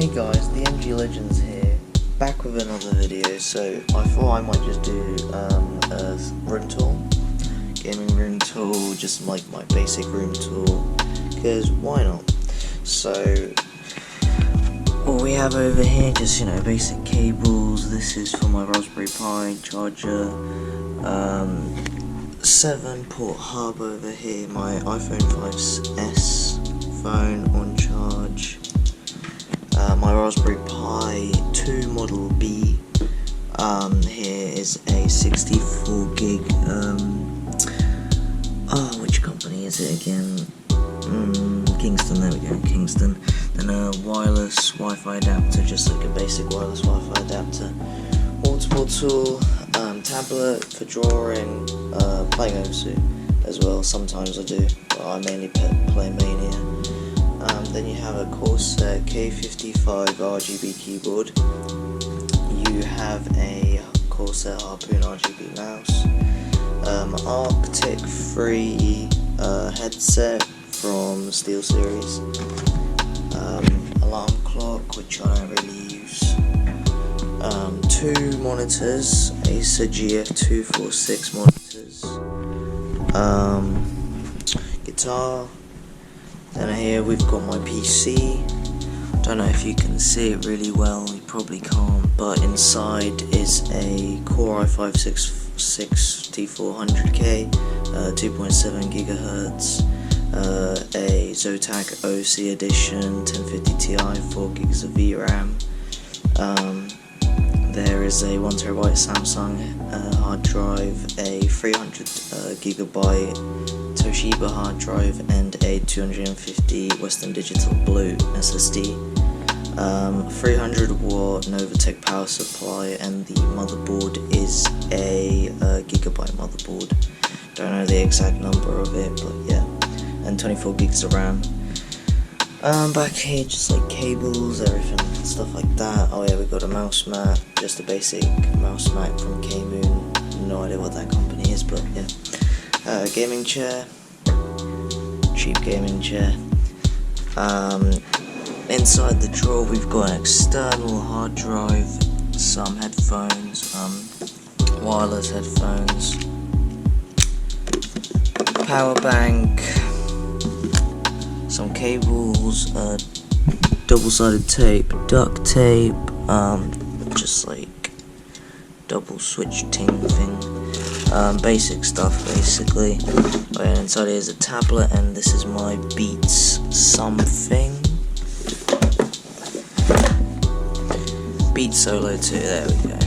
Hey guys, the MG Legends here, back with another video. So I thought I might just do a room tour, gaming room tour, just like my basic room tour, because why not? So what we have over here, just basic cables. This is for my Raspberry Pi charger, 7-port hub over here, my iPhone 5s phone on charge. My Raspberry Pi 2 Model B. Here is a 64 gig. Which company is it again? Kingston. There we go, Kingston. Then a wireless Wi-Fi adapter, just like a basic wireless Wi-Fi adapter. Multiple tool, tablet for drawing, playing Osu as well. Sometimes I do, but I mainly play Mania. Then you have a Corsair K55 RGB keyboard. You have a Corsair Harpoon RGB mouse. Arctic 3 headset from SteelSeries. Alarm clock, which I don't really use. 2 monitors, Acer GF246 monitors. Guitar. Then here we've got my PC. Don't know if you can see it really well, you probably can't, but inside is a Core i5 6400K, 2.7 GHz, a Zotac OC edition, 1050 Ti, 4 gigs of VRAM. There is a 1TB Samsung hard drive, a 300GB Toshiba hard drive, and a 250 Western Digital Blue SSD. 300-watt Novatech power supply, and the motherboard is a gigabyte motherboard. Don't know the exact number of it, but yeah. And 24 gigs of RAM. Back here, just like cables, everything, stuff like that. Oh yeah, we got a mouse mat, just a basic mouse mat from K-Moon. No idea what that company is, but yeah. Gaming chair, cheap gaming chair. Inside the drawer, we've got an external hard drive, some headphones, wireless headphones, power bank, some cables, double-sided tape, duct tape, just like double switch thing, basic stuff basically. And inside here is a tablet, and this is my Beats something, Beats Solo 2, there we go.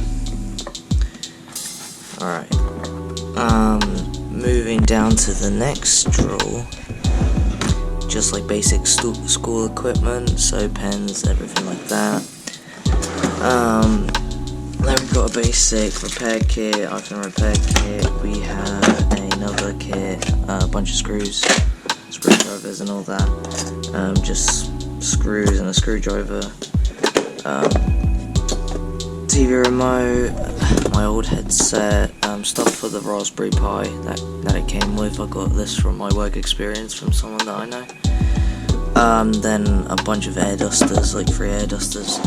Alright, moving down to the next drawer. Just like basic school equipment, so pens, everything like that. Then we've got a basic repair kit, iPhone repair kit. We have another kit, a bunch of screwdrivers and all that. Just screws and a screwdriver. TV remote, my old headset, stuff for the Raspberry Pi that it came with. I got this from my work experience from someone that I know. Then a bunch of air dusters, like 3 air dusters.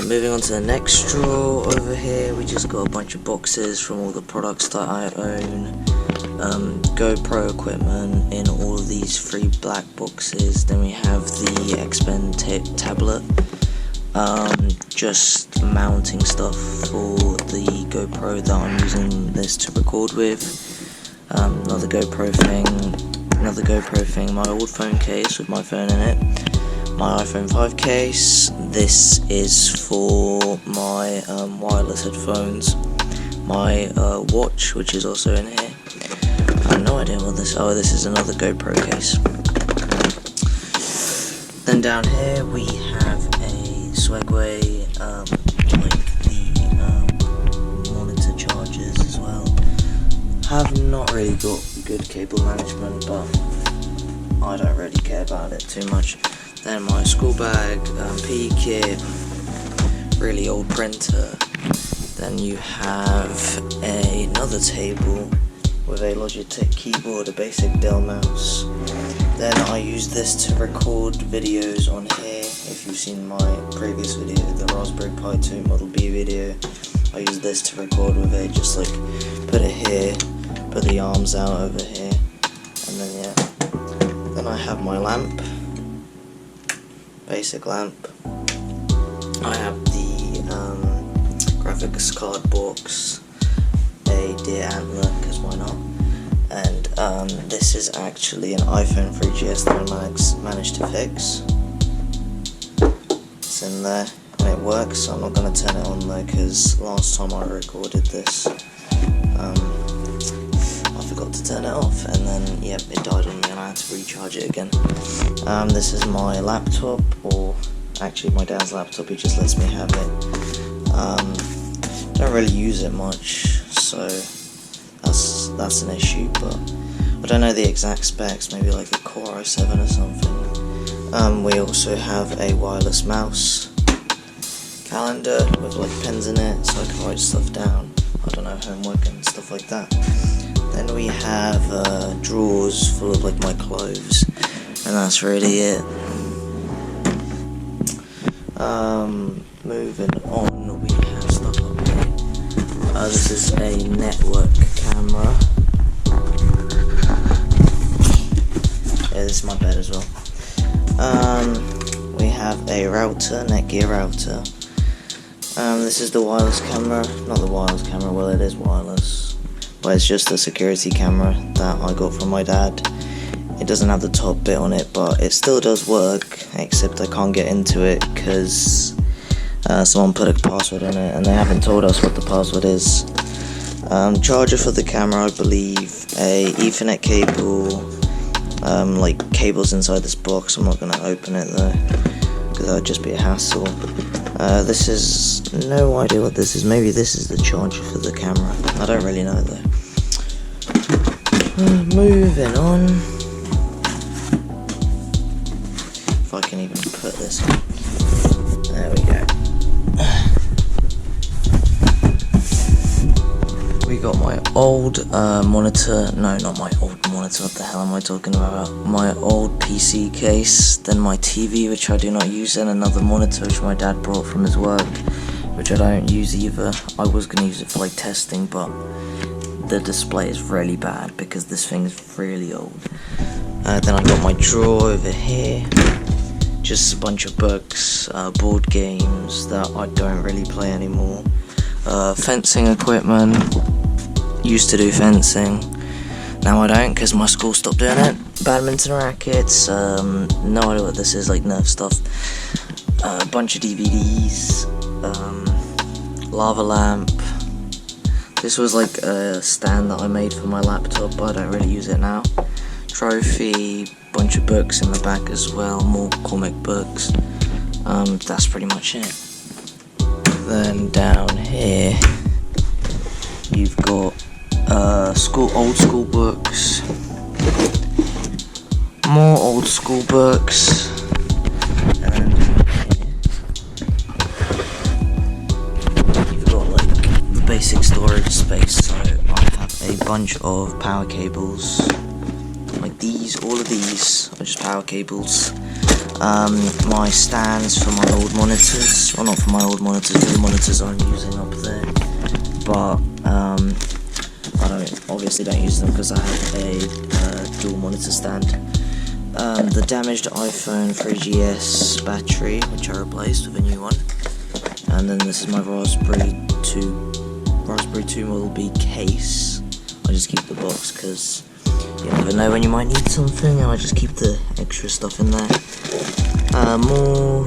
Moving on to the next drawer over here, we just got a bunch of boxes from all the products that I own. GoPro equipment in all of these 3 black boxes. Then we have the X-Pen tablet. Just mounting stuff for the GoPro that I'm using this to record with. Another GoPro thing, my old phone case with my phone in it, my iPhone 5 case. This is for my wireless headphones, my watch, which is also in here. I have no idea what this is. Oh, this is another GoPro case. Then down here we have a Swagway, like the monitor chargers as well. Have not really got good cable management, but I don't really care about it too much. Then my school bag, PE kit, really old printer. Then you have another table with a Logitech keyboard, a basic Dell mouse. Then I use this to record videos on here. If you've seen my previous video, the Raspberry Pi 2 Model B video, I used this to record with it, just like put it here, put the arms out over here, and then yeah. Then I have my lamp, basic lamp. I have the graphics card box, a deer antler, because why not? And this is actually an iPhone 3GS that I managed to fix. It's in there and it works, so I'm not going to turn it on though, because last time I recorded this I forgot to turn it off, and then yep, it died on me and I had to recharge it again. This is my laptop, or actually my dad's laptop, he just lets me have it. Don't really use it much, so that's an issue, but I don't know the exact specs, maybe like a Core i7 or something. We also have a wireless mouse, calendar with like pens in it so I can write stuff down, I don't know, homework and stuff like that. Then we have drawers full of like my clothes, and that's really it. Moving on, we have stuff up here. This is a network camera. Yeah, this is my bed as well. We have a router, Netgear router. This is the wireless camera, not the wireless camera, well it is wireless, but it's just a security camera that I got from my dad. It doesn't have the top bit on it, but it still does work, except I can't get into it because someone put a password on it and they haven't told us what the password is. Charger for the camera, I believe, a Ethernet cable, like cables inside this box. I'm not going to open it though, because that would just be a hassle. This is, no idea what this is, maybe this is the charger for the camera, I don't really know though. Moving on, if I can even put this on, there we go. We got my old monitor, no, not my old monitor, what the hell am I talking about? My old PC case, then my TV, which I do not use, and another monitor which my dad brought from his work, which I don't use either. I was going to use it for like testing, but the display is really bad because this thing is really old. Then I got my drawer over here, just a bunch of books, board games that I don't really play anymore. Fencing equipment, used to do fencing, now I don't because my school stopped doing it. Badminton rackets, no idea what this is, like Nerf stuff. A bunch of DVDs, lava lamp. This was like a stand that I made for my laptop, but I don't really use it now. Trophy, bunch of books in the back as well, more comic books. That's pretty much it. Then down here you've got old school books, more old school books, and you've got like the basic storage space. So I have a bunch of power cables, like these, all of these are just power cables. My stands for my old monitors, well not for my old monitors, the monitors I'm using up there, but I obviously don't use them because I have a dual monitor stand. The damaged iPhone 3GS battery, which I replaced with a new one, and then this is my Raspberry 2 Model B case. I just keep the box because you never know when you might need something, and I just keep the extra stuff in there. More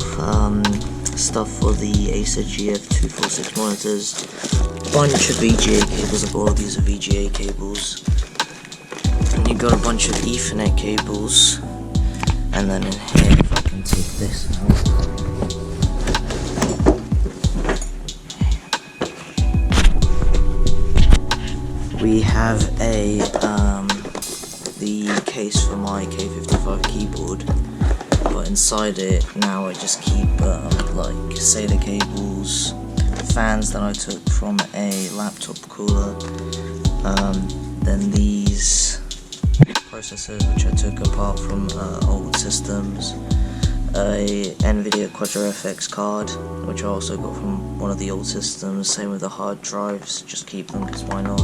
stuff for the Acer GF246 monitors. Bunch of VGA cables, like all of these are VGA cables. And you've got a bunch of Ethernet cables. And then in here, if I can take this out. We have the case for my K55 keyboard. But inside it now I just keep like SATA cables, fans that I took from a laptop cooler, then these processors which I took apart from old systems, a NVIDIA Quadro FX card, which I also got from one of the old systems. Same with the hard drives, just keep them because why not.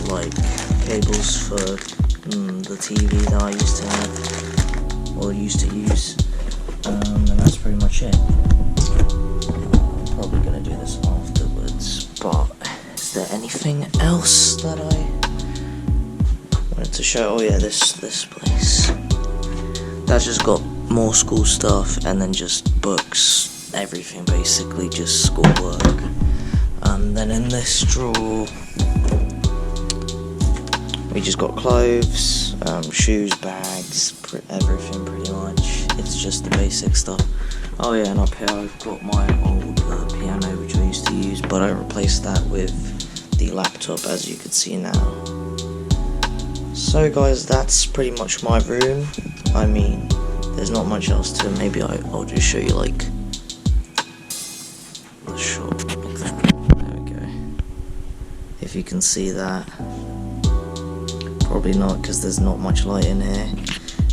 Like cables for the TV that I used to have, or used to use, and that's pretty much it. I'm probably going to do this afterwards, but is there anything else that I wanted to show? Oh yeah, this place. That's just got more school stuff, and then just books, everything basically, just schoolwork. And then in this drawer, we just got clothes, shoes, bags, everything pretty much. It's just the basic stuff. Oh yeah, and up here I've got my old piano which I used to use, but I replaced that with the laptop, as you can see now. So guys, that's pretty much my room. I mean, there's not much else to it. Maybe I'll just show you like the shop. There we go. If you can see that. Probably not, because there's not much light in here.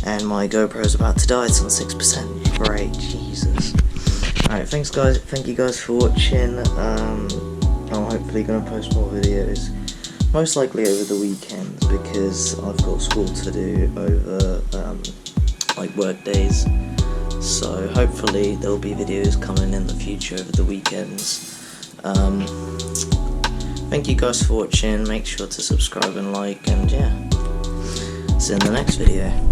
And my GoPro's about to die, it's on 6%. Great, Jesus. Alright, thanks guys, thank you guys for watching. I'm hopefully going to post more videos, most likely over the weekends, because I've got school to do over like work days. So hopefully there'll be videos coming in the future over the weekends. Thank you guys for watching, make sure to subscribe and like, and yeah, see you in the next video.